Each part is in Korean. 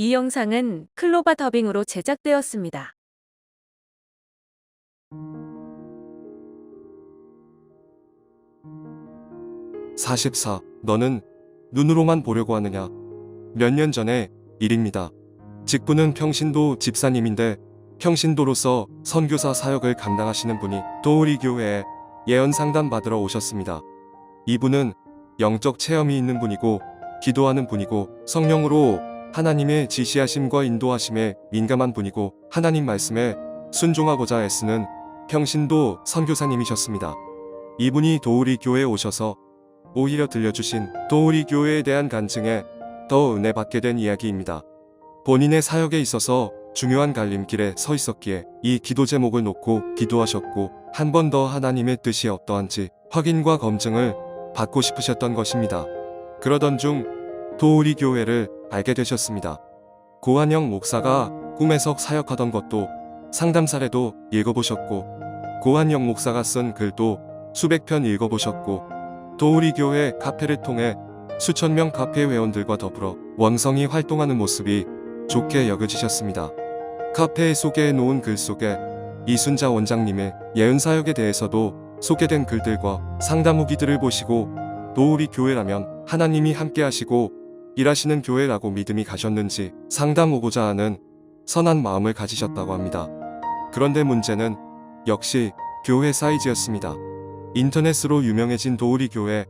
이 영상은 클로바 더빙으로 제작되었습니다. 44. 너는 눈으로만 보려고 하느냐? 몇 년 전의 일입니다. 직분은 평신도 집사님인데 평신도로서 선교사 사역을 감당하시는 분이 도우리 교회에 예언 상담 받으러 오셨습니다. 이분은 영적 체험이 있는 분이고 기도하는 분이고 성령으로 하나님의 지시하심과 인도하심에 민감한 분이고 하나님 말씀에 순종하고자 애쓰는 평신도 선교사님이셨습니다. 이분이 도우리 교회에 오셔서 오히려 들려주신 도우리 교회에 대한 간증에 더 은혜 받게 된 이야기입니다. 본인의 사역에 있어서 중요한 갈림길에 서 있었기에 이 기도 제목을 놓고 기도하셨고 한 번 더 하나님의 뜻이 어떠한지 확인과 검증을 받고 싶으셨던 것입니다. 그러던 중 도우리 교회를 알게 되셨습니다. 고한영 목사가 꿈에서 사역하던 것도 상담 사례도 읽어보셨고 고한영 목사가 쓴 글도 수백 편 읽어보셨고 도우리 교회 카페를 통해 수천 명 카페 회원들과 더불어 왕성히 활동하는 모습이 좋게 여겨지셨습니다. 카페에 소개해 놓은 글 속에 이순자 원장님의 예언사역에 대해서도 소개된 글들과 상담 후기들을 보시고 도우리 교회라면 하나님이 함께 하시고 일하시는 교회라고 믿음이 가셨는지 상담 오고자 하는 선한 마음을 가지셨다고 합니다. 그런데 문제는 역시 교회 사이즈였습니다. 인터넷으로 유명해진 도우리 교회,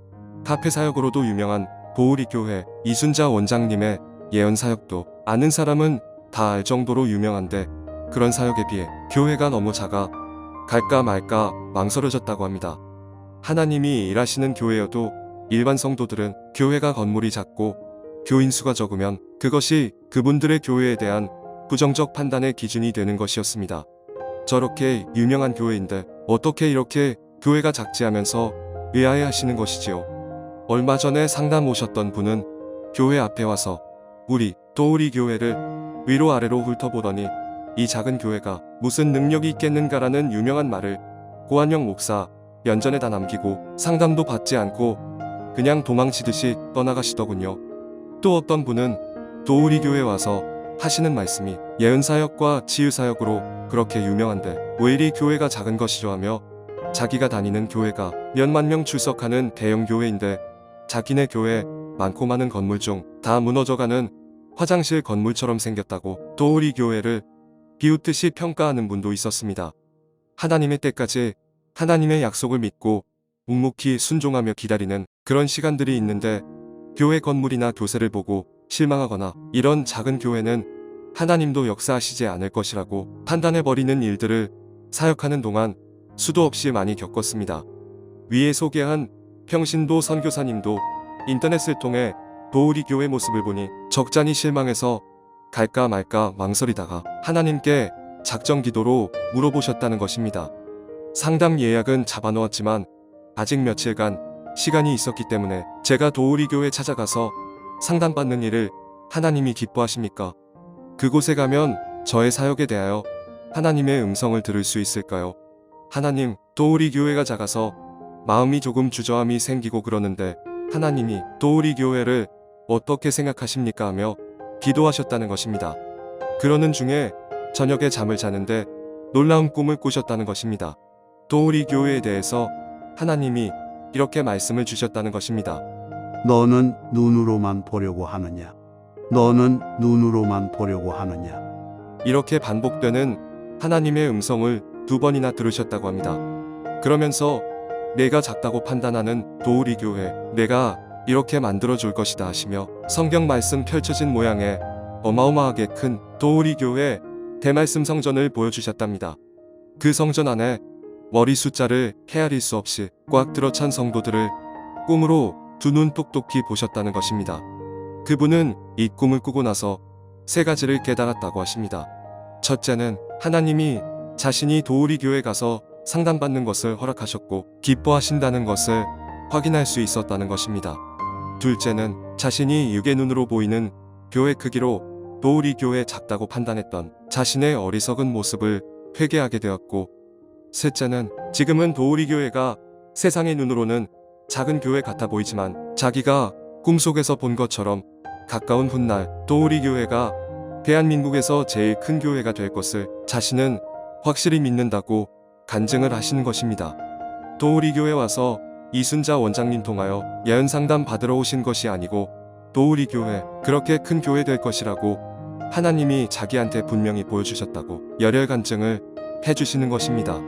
카페 사역으로도 유명한 도우리 교회, 이순자 원장님의 예언 사역도 아는 사람은 다 알 정도로 유명한데 그런 사역에 비해 교회가 너무 작아 갈까 말까 망설여졌다고 합니다. 하나님이 일하시는 교회여도 일반 성도들은 교회가 건물이 작고 교인 수가 적으면 그것이 그분들의 교회에 대한 부정적 판단의 기준이 되는 것이었습니다. 저렇게 유명한 교회인데 어떻게 이렇게 교회가 작지 하면서 의아해 하시는 것이지요. 얼마 전에 상담 오셨던 분은 교회 앞에 와서 우리 도우리 교회를 위로 아래로 훑어보더니 이 작은 교회가 무슨 능력이 있겠는가라는 유명한 말을 고한영 목사 면전에다 남기고 상담도 받지 않고 그냥 도망치듯이 떠나가시더군요. 또 어떤 분은 도우리 교회 와서 하시는 말씀이 예언사역과 치유사역으로 그렇게 유명한데 왜 이리 교회가 작은 것이죠 하며 자기가 다니는 교회가 몇만 명 출석하는 대형 교회인데 자기네 교회 많고 많은 건물 중 다 무너져가는 화장실 건물처럼 생겼다고 도우리 교회를 비웃듯이 평가하는 분도 있었습니다. 하나님의 때까지 하나님의 약속을 믿고 묵묵히 순종하며 기다리는 그런 시간들이 있는데 교회 건물이나 교세를 보고 실망하거나 이런 작은 교회는 하나님도 역사하시지 않을 것이라고 판단해버리는 일들을 사역하는 동안 수도 없이 많이 겪었습니다. 위에 소개한 평신도 선교사님도 인터넷을 통해 도우리 교회 모습을 보니 적잖이 실망해서 갈까 말까 망설이다가 하나님께 작정 기도로 물어보셨다는 것입니다. 상담 예약은 잡아놓았지만 아직 며칠간 시간이 있었기 때문에 제가 도우리 교회 찾아가서 상담받는 일을 하나님이 기뻐하십니까? 그곳에 가면 저의 사역에 대하여 하나님의 음성을 들을 수 있을까요? 하나님, 도우리 교회가 작아서 마음이 조금 주저함이 생기고 그러는데 하나님이 도우리 교회를 어떻게 생각하십니까? 하며 기도하셨다는 것입니다. 그러는 중에 저녁에 잠을 자는데 놀라운 꿈을 꾸셨다는 것입니다. 도우리 교회에 대해서 하나님이 이렇게 말씀을 주셨다는 것입니다. 너는 눈으로만 보려고 하느냐? 너는 눈으로만 보려고 하느냐? 이렇게 반복되는 하나님의 음성을 2번이나 들으셨다고 합니다. 그러면서 내가 작다고 판단하는 도우리 교회, 내가 이렇게 만들어줄 것이다 하시며 성경 말씀 펼쳐진 모양의 어마어마하게 큰 도우리 교회 대말씀 성전을 보여주셨답니다. 그 성전 안에 머리 숫자를 헤아릴 수 없이 꽉 들어찬 성도들을 꿈으로 두 눈 똑똑히 보셨다는 것입니다. 그분은 이 꿈을 꾸고 나서 3가지를 깨달았다고 하십니다. 첫째는 하나님이 자신이 도우리 교회 가서 상담받는 것을 허락하셨고 기뻐하신다는 것을 확인할 수 있었다는 것입니다. 둘째는 자신이 육의 눈으로 보이는 교회 크기로 도우리 교회 작다고 판단했던 자신의 어리석은 모습을 회개하게 되었고 셋째는 지금은 도우리 교회가 세상의 눈으로는 작은 교회 같아 보이지만 자기가 꿈속에서 본 것처럼 가까운 훗날 도우리 교회가 대한민국에서 제일 큰 교회가 될 것을 자신은 확실히 믿는다고 간증을 하시는 것입니다. 또 우리 교회 와서 이순자 원장님 통하여 예언 상담 받으러 오신 것이 아니고 또 우리 교회 그렇게 큰 교회 될 것이라고 하나님이 자기한테 분명히 보여주셨다고 열혈 간증을 해주시는 것입니다.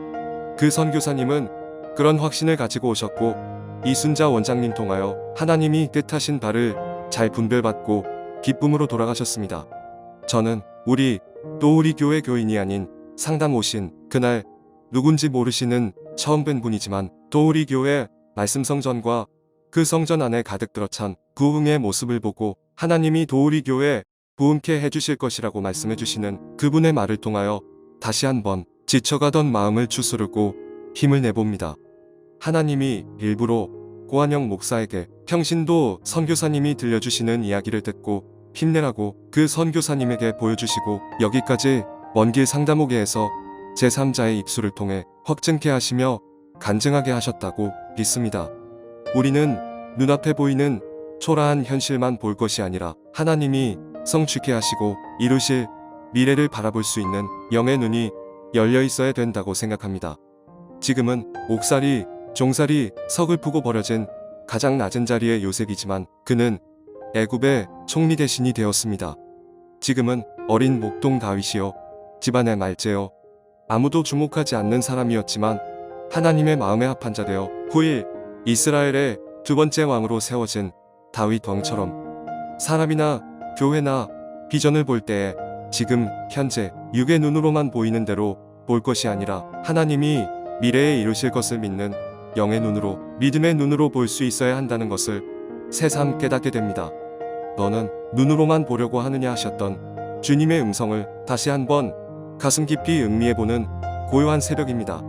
그 선교사님은 그런 확신을 가지고 오셨고 이순자 원장님 통하여 하나님이 뜻하신 바를 잘 분별받고 기쁨으로 돌아가셨습니다. 저는 우리 교회 교인이 아닌 상담 오신 그날 누군지 모르시는 처음 뵌 분이지만 또 우리 교회 말씀 성전과 그 성전 안에 가득 들어찬 부흥의 모습을 보고 하나님이 도우리 교회 부흥케 해주실 것이라고 말씀해 주시는 그분의 말을 통하여 다시 한번 지쳐가던 마음을 추스르고 힘을 내봅니다. 하나님이 일부러 고한영 목사에게 평신도 선교사님이 들려주시는 이야기를 듣고 힘내라고 그 선교사님에게 보여주시고 여기까지 먼 길 상담오게에서 제3자의 입술을 통해 확증케 하시며 간증하게 하셨다고 믿습니다. 우리는 눈앞에 보이는 초라한 현실만 볼 것이 아니라 하나님이 성취케 하시고 이루실 미래를 바라볼 수 있는 영의 눈이 열려 있어야 된다고 생각합니다. 지금은 옥살이, 종살이, 서글프고 버려진 가장 낮은 자리의 요셉이지만 그는 애굽의 총리 대신이 되었습니다. 지금은 어린 목동 다윗이요 집안의 말제요 아무도 주목하지 않는 사람이었지만 하나님의 마음에 합한 자 되어 후일 이스라엘의 두 번째 왕으로 세워진 다윗 왕처럼 사람이나 교회나 비전을 볼 때에 지금 현재 육의 눈으로만 보이는 대로 볼 것이 아니라 하나님이 미래에 이루실 것을 믿는 영의 눈으로 믿음의 눈으로 볼 수 있어야 한다는 것을 새삼 깨닫게 됩니다. 너는 눈으로만 보려고 하느냐 하셨던 주님의 음성을 다시 한번 가슴 깊이 음미해보는 고요한 새벽입니다.